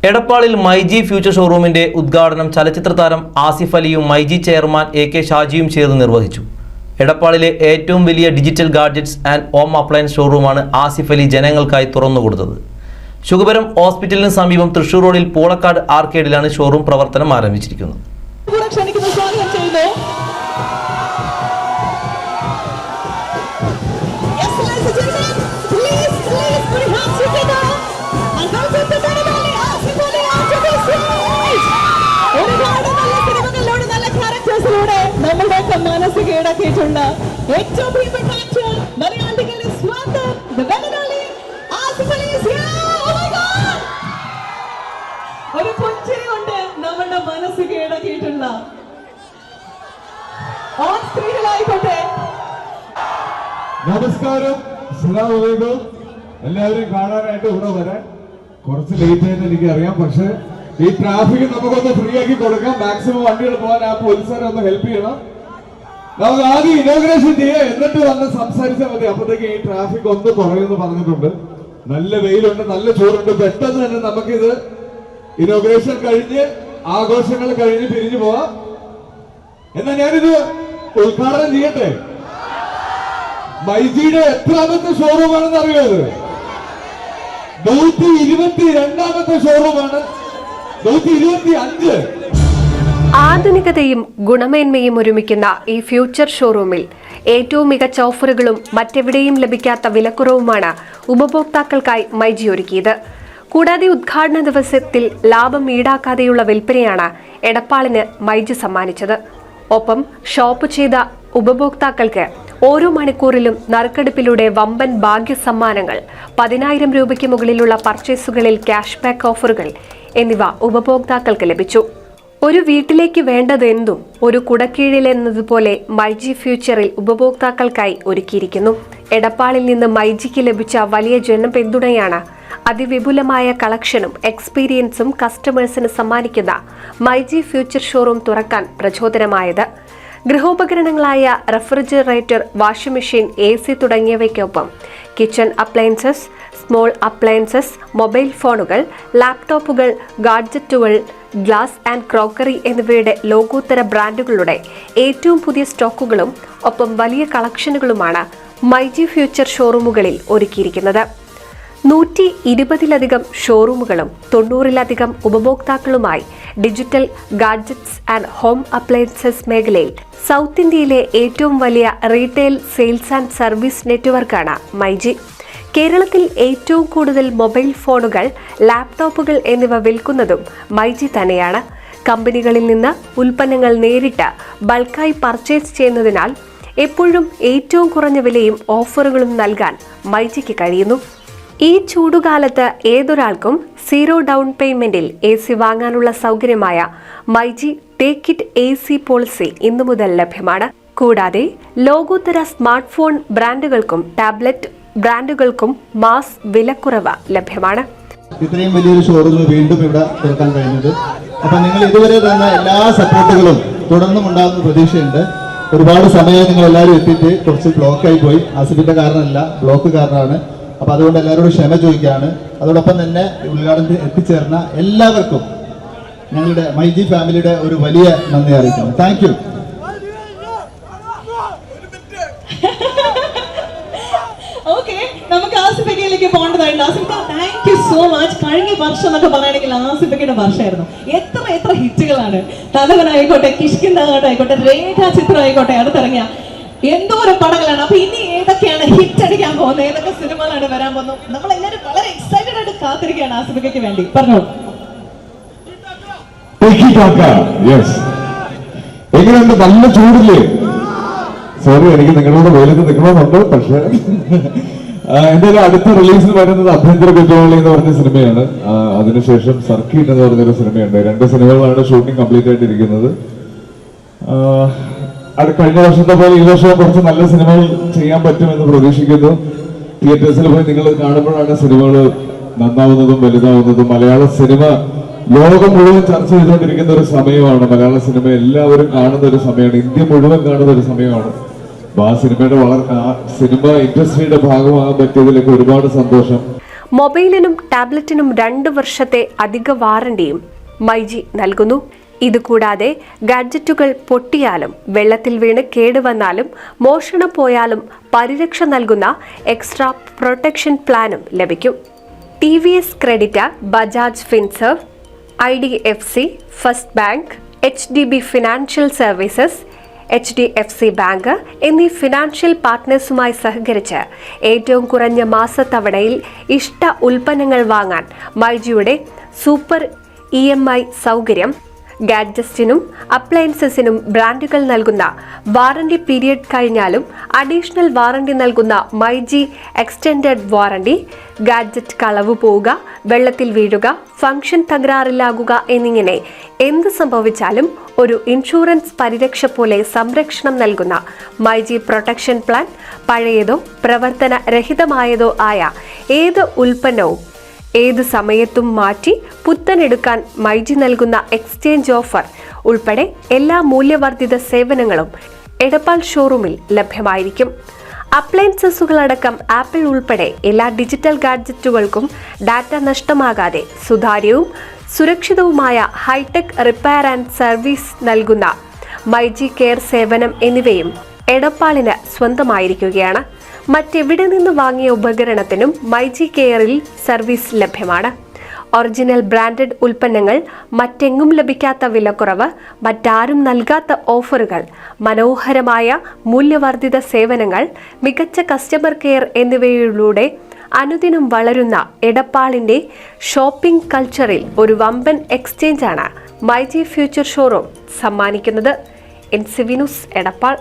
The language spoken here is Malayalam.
എടപ്പാളിൽ മൈജി ഫ്യൂച്ചർ ഷോറൂമിന്റെ ഉദ്ഘാടനം ചലച്ചിത്ര താരം ആസിഫ് അലിയും മൈജി ചെയർമാൻ AK ഷാജിയും ചേർന്ന് നിർവഹിച്ചു. എടപ്പാളിലെ ഏറ്റവും വലിയ digital gadgets and home appliance ഷോറൂമാണ് ആസിഫ് അലി ജനങ്ങൾക്കായി തുറന്നുകൊടുത്തത്. ശുഗപുരം ഹോസ്പിറ്റലിന് സമീപം തൃശൂർ റോഡിൽ പൂളക്കാട് ആർക്കേഡിലാണ് ഷോറൂം പ്രവർത്തനം ആരംഭിച്ചിരിക്കുന്നത്. മനസ്സ് കീഴടക്കിയിട്ടുള്ള ഏറ്റവും പ്രിയപ്പെട്ട ആക്ടർ മലയാളികളുടെ സ്വന്തം ആസിഫ് അലി. ഒരു പുഞ്ചിരിയുണ്ട് നമ്മളുടെ മനസ്സ് കീഴടക്കിയിട്ടുള്ള ഓൺ സ്ക്രീനിലായിക്കോട്ടെ. നമസ്കാരം, അസ്സലാമു. എല്ലാവരും കാണാനായിട്ട് ഇവിടെ വരാൻ കുറച്ച് ലേറ്റ് ആയിട്ട് എനിക്കറിയാം. പക്ഷെ ഈ ട്രാഫിക് നമുക്കൊന്ന് ഫ്രീ ആക്കി കൊടുക്കാം. മാക്സിമം വണ്ടികൾ പോകാൻ ആ പോലീസുകാരെ ഒന്ന് ഹെൽപ്പ് ചെയ്യണം. നമുക്ക് ആദ്യം ഇനോഗ്രേഷൻ ചെയ്യാം, എന്നിട്ട് വന്ന് സംസാരിച്ചാൽ മതി. അപ്പോഴത്തേക്ക് ഈ ട്രാഫിക് ഒന്ന് കുറയുമെന്ന് പറഞ്ഞിട്ടുണ്ട്. നല്ല വെയിലുണ്ട്, നല്ല ചൂടുണ്ട്. പെട്ടെന്ന് തന്നെ നമുക്കിത് ഇനോഗ്രേഷൻ കഴിഞ്ഞ് ആഘോഷങ്ങൾ കഴിഞ്ഞ് പിരിഞ്ഞു പോവാം. എന്നാ ഞാനിത് ഉദ്ഘാടനം ചെയ്യട്ടെ. മൈജിയുടെ എത്രാമത്തെ ഷോറൂമാണെന്ന് അറിയാത്? 122ാമത്തെ ഷോറൂമാണ്. 125. ആധുനികതയും ഗുണമേന്മയും ഒരുമിക്കുന്ന ഈ ഫ്യൂച്ചർ ഷോറൂമിൽ ഏറ്റവും മികച്ച ഓഫറുകളും മറ്റെവിടെയും ലഭിക്കാത്ത വിലക്കുറവുമാണ് ഉപഭോക്താക്കൾക്കായി മൈജി ഒരുക്കിയത്. കൂടാതെ ഉദ്ഘാടന ദിവസത്തിൽ ലാഭം ഈടാക്കാതെയുള്ള വിൽപ്പനയാണ് എടപ്പാളിന് മൈജി സമ്മാനിച്ചത്. ഒപ്പം ഷോപ്പ് ചെയ്ത ഉപഭോക്താക്കൾക്ക് ഓരോ മണിക്കൂറിലും നറുക്കെടുപ്പിലൂടെ വമ്പൻ ഭാഗ്യ സമ്മാനങ്ങൾ, 10,000 രൂപയ്ക്ക് മുകളിലുള്ള പർച്ചേസുകളിൽ ക്യാഷ് ബാക്ക് ഓഫറുകൾ എന്നിവ ഉപഭോക്താക്കൾക്ക് ലഭിച്ചു. ഒരു വീട്ടിലേക്ക് വേണ്ടതെന്തും ഒരു കുടക്കീഴിലെന്നതുപോലെ മൈജി ഫ്യൂച്ചറിൽ ഉപഭോക്താക്കൾക്കായി ഒരുക്കിയിരിക്കുന്നു. എടപ്പാളിൽ നിന്ന് മൈജിക്ക് ലഭിച്ച വലിയ ജനപിന്തുണയാണ് അതിവിപുലമായ കളക്ഷനും എക്സ്പീരിയൻസും കസ്റ്റമേഴ്സിന് സമ്മാനിക്കുന്ന മൈജി ഫ്യൂച്ചർ ഷോറൂം തുറക്കാൻ പ്രചോദനമായത്. ഗൃഹോപകരണങ്ങളായ റെഫ്രിജറേറ്റർ, വാഷിംഗ് മെഷീൻ, AC തുടങ്ങിയവയ്ക്കൊപ്പം kitchen appliances, small appliances, mobile ഫോണുകൾ, ലാപ്ടോപ്പുകൾ, ഗാഡ്ജറ്റുകൾ, ഗ്ലാസ് ആൻഡ് ക്രോക്കറി എന്നിവയുടെ ലോകോത്തര ബ്രാൻഡുകളുടെ ഏറ്റവും പുതിയ സ്റ്റോക്കുകളും ഒപ്പം വലിയ കളക്ഷനുകളുമാണ് മൈജി ഫ്യൂച്ചർ ഷോറൂമുകളിൽ ഒരുക്കിയിരിക്കുന്നത്. 120-ലധികം ഷോറൂമുകളും 90-ലധികം ഉപഭോക്താക്കളുമായി digital gadgets and home appliances മേഖലയിൽ സൗത്ത് ഇന്ത്യയിലെ ഏറ്റവും വലിയ റീറ്റെയിൽ സെയിൽസ് ആൻഡ് സർവീസ് നെറ്റ്വർക്കാണ് മൈജി. കേരളത്തിൽ ഏറ്റവും കൂടുതൽ മൊബൈൽ ഫോണുകൾ, ലാപ്ടോപ്പുകൾ എന്നിവ വിൽക്കുന്നതും മൈജി തന്നെയാണ്. കമ്പനികളിൽ നിന്ന് ഉൽപ്പന്നങ്ങൾ നേരിട്ട് ബൾക്കായി പർച്ചേസ് ചെയ്യുന്നതിനാൽ എപ്പോഴും ഏറ്റവും കുറഞ്ഞ വിലയും ഓഫറുകളും നൽകാൻ മൈജിക്ക് കഴിയുന്നു. ഈ ചൂടുകാലത്ത് ഏതൊരാൾക്കും 0 ഡൗൺ പേയ്മെന്റിൽ AC വാങ്ങാനുള്ള സൗകര്യമായ myG take it AC policy ഇന്നു മുതൽ ലഭ്യമാണ്. കൂടാതെ ലോകോത്തര സ്മാർട്ട് ഫോൺ ബ്രാൻഡുകൾക്കും ടാബ്ലറ്റ് ബ്രാൻഡുകൾക്കും മാസ് വിലക്കുറവ് ലഭ്യമാണ്. ഇത്രയും വലിയൊരു ഷോറൂം വീണ്ടും ഇവിടെ തുറക്കാൻ കഴിഞ്ഞത്. അപ്പൊ നിങ്ങൾ ഇതുവരെ തന്ന എല്ലാ സപ്പോർട്ടുകളും തുടർന്നും ഉണ്ടാകുന്ന പ്രതീക്ഷയുണ്ട്. ഒരുപാട് സമയം നിങ്ങൾ എല്ലാവരും എത്തിയിട്ട് കുറച്ച് ബ്ലോക്കായി പോയി. ആസിഫിന്റെ കാരണമല്ല, ബ്ലോക്ക് കാരണമാണ്. അപ്പൊ അതുകൊണ്ട് എല്ലാവരോടും ക്ഷമ ചോദിക്കുകയാണ്. അതോടൊപ്പം തന്നെ ഉദ്ഘാടനത്തിൽ എത്തിച്ചേർന്ന എല്ലാവർക്കും ഞങ്ങളുടെ മൈജി ഫാമിലിയുടെ ഒരു വലിയ നന്ദി അറിയിക്കുന്നു. Thank you. നമുക്ക് ആസിഫിക്കയിലേക്ക് പോകേണ്ടതായിട്ട്. ആസിഫിക്ക, താങ്ക് യു സോ മച്ച്. കഴിഞ്ഞ വർഷം എന്നൊക്കെ പറയുകയാണെങ്കിൽ ആസിഫിക്കയുടെ വർഷമായിരുന്നു. എത്ര ഹിറ്റുകളാണ്. തലവനായിക്കോട്ടെ, കിഷ്കിന്ദായിക്കോട്ടെ, രേഖാചിത്രം ആയിക്കോട്ടെ, അടുത്തിറങ്ങിയ എന്തോരം പടങ്ങളാണ്. അപ്പൊ ഇനി ഏതൊക്കെയാണ് ഹിറ്റ് അടിക്കാൻ പോകുന്നത്, ഏതൊക്കെ സിനിമകളാണ് വരാൻ പോകുന്നത്? നമ്മളെല്ലാവരും വളരെ എക്സൈറ്റഡ് ആയിട്ട് കാത്തിരിക്കുകയാണ് ആസിഫിക്കയ്ക്ക് വേണ്ടി. പറഞ്ഞോളൂ. എങ്ങനെയുണ്ട്? നല്ല ചൂടില്ലേ? സോറി, എനിക്ക് നിങ്ങളോട് വെയിലത്ത് നിൽക്കണമെന്നുണ്ട്. പക്ഷെ എന്തായാലും അടുത്ത റിലീസിൽ വരുന്നത് അഭ്യന്തര കുറ്റവാളി എന്ന് പറഞ്ഞ സിനിമയാണ്. അതിനുശേഷം സർക്കിട്ട് എന്ന് പറഞ്ഞൊരു സിനിമയുണ്ട്. 2 സിനിമകളാണ് ഷൂട്ടിംഗ് കംപ്ലീറ്റ് ആയിട്ടിരിക്കുന്നത്. കഴിഞ്ഞ വർഷത്തെ പോലെ ഈ വർഷം കുറച്ച് നല്ല സിനിമകൾ ചെയ്യാൻ പറ്റുമെന്ന് പ്രതീക്ഷിക്കുന്നു. തിയേറ്റേഴ്സിൽ പോയി നിങ്ങൾ കാണുമ്പോഴാണ് സിനിമകൾ നന്നാവുന്നതും വലുതാവുന്നതും. മലയാള സിനിമ ലോകം മുഴുവൻ ചർച്ച ചെയ്തുകൊണ്ടിരിക്കുന്ന ഒരു സമയമാണ്. മലയാള സിനിമ എല്ലാവരും കാണുന്ന ഒരു സമയമാണ്. ഇന്ത്യ മുഴുവൻ കാണുന്ന ഒരു സമയമാണ്. അപ്പൊ ആ സിനിമയുടെ സിനിമ ഇൻഡസ്ട്രിയുടെ ഭാഗമാകാൻ പറ്റിയതിലേക്ക് ഒരുപാട് സന്തോഷം. മൊബൈലിനും ടാബ്ലറ്റിനും 2 വർഷത്തെ അധിക വാറണ്ടിയും മൈജി നൽകുന്നു. ഇതുകൂടാതെ ഗാഡ്ജറ്റുകൾ പൊട്ടിയാലും വെള്ളത്തിൽ വീണ് കേടുവന്നാലും മോഷണം പോയാലും പരിരക്ഷ നൽകുന്ന എക്സ്ട്രാ പ്രൊട്ടക്ഷൻ പ്ലാനും ലഭിക്കും. TVS credit, Bajaj Finserv, IDFC, first bank, HDB financial services, HDFC bank എന്നീ ഫിനാൻഷ്യൽ പാർട്ട്നേഴ്സുമായി സഹകരിച്ച് ഏറ്റവും കുറഞ്ഞ മാസത്തവണയിൽ ഇഷ്ട ഉൽപ്പന്നങ്ങൾ വാങ്ങാൻ മൈജിയുടെ സൂപ്പർ EMI സൗകര്യം, ഗാഡ്ജറ്റ്സിനും അപ്ലയൻസസിനും ബ്രാൻഡുകൾ നൽകുന്ന വാറണ്ടി പീരിയഡ് കഴിഞ്ഞാലും അഡീഷണൽ വാറണ്ടി നൽകുന്ന മൈജി എക്സ്റ്റെൻഡഡ് വാറണ്ടി, ഗാഡ്ജറ്റ് കളവ് പോവുക, വെള്ളത്തിൽ വീഴുക, ഫംഗ്ഷൻ തകരാറിലാകുക എന്നിങ്ങനെ എന്ത് സംഭവിച്ചാലും ഒരു ഇൻഷുറൻസ് പരിരക്ഷ പോലെ സംരക്ഷണം നൽകുന്ന മൈജി പ്രൊട്ടക്ഷൻ പ്ലാൻ പഴയതോ പ്രവർത്തനരഹിതമായതോ ആയ ഏത് ഉൽപ്പന്നവും ഏത് സമയത്തും മാറ്റി പുത്തനെടുക്കാൻ മൈജി നൽകുന്ന എക്സ്ചേഞ്ച് ഓഫർ ഉൾപ്പെടെ എല്ലാ മൂല്യവർദ്ധിത സേവനങ്ങളും എടപ്പാൾ ഷോറൂമിൽ ലഭ്യമായിരിക്കും. അപ്ലയൻസസുകളടക്കം ആപ്പിൾ ഉൾപ്പെടെ എല്ലാ ഡിജിറ്റൽ ഗാഡ്ജറ്റുകൾക്കും ഡാറ്റ നഷ്ടമാകാതെ സുതാര്യവും സുരക്ഷിതവുമായ ഹൈടെക് റിപ്പയർ ആൻഡ് സർവീസ് നൽകുന്ന മൈജി കെയർ സേവനം എന്നിവയും എടപ്പാളിന് സ്വന്തമായിരിക്കുകയാണ്. മറ്റെവിടെ നിന്ന് വാങ്ങിയ ഉപകരണത്തിനും മൈജി കെയറിൽ സർവീസ് ലഭ്യമാണ്. ഒറിജിനൽ ബ്രാൻഡഡ് ഉൽപ്പന്നങ്ങൾ, മറ്റെങ്ങും ലഭിക്കാത്ത വിലക്കുറവ്, മറ്റാരും നൽകാത്ത ഓഫറുകൾ, മനോഹരമായ മൂല്യവർദ്ധിത സേവനങ്ങൾ, മികച്ച കസ്റ്റമർ കെയർ എന്നിവയിലൂടെ അനുദിനം വളരുന്ന എടപ്പാളിന്റെ ഷോപ്പിംഗ് കൾച്ചറിൽ ഒരു വമ്പൻ എക്സ്ചേഞ്ചാണ് മൈജി ഫ്യൂച്ചർ ഷോറൂം സമ്മാനിക്കുന്നത്. NCV news, Edappal.